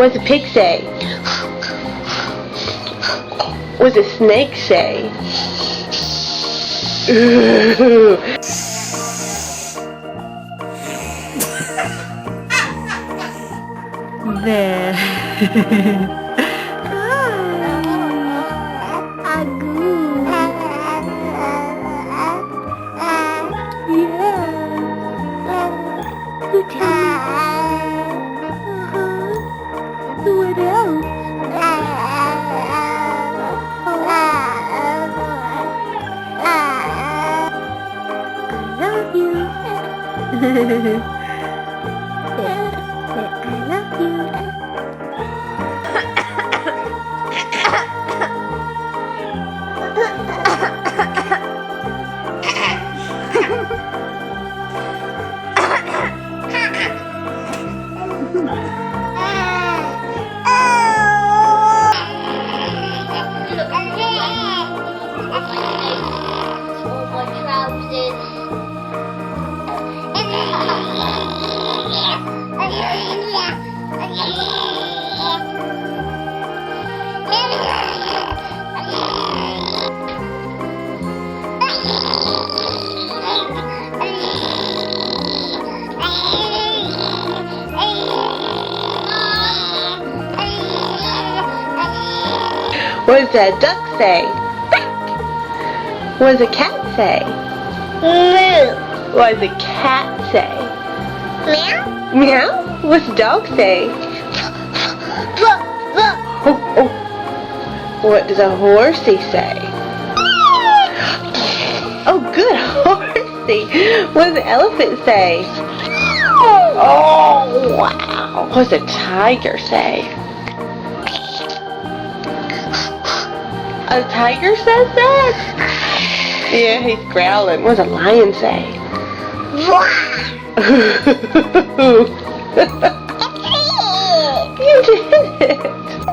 What does a pig say? What does a snake say? Ooh. There. What else? I love you. I love you. What does a duck say? What does a cat say? Moo. What does a cat say? Meow. Meow? What's a dog say? Look, look. Oh, oh. What does a horsey say? Oh, good, horsey. What does an elephant say? Oh, wow. What does a tiger say? A tiger says that? Yeah, he's growling. What does a lion say? You did it.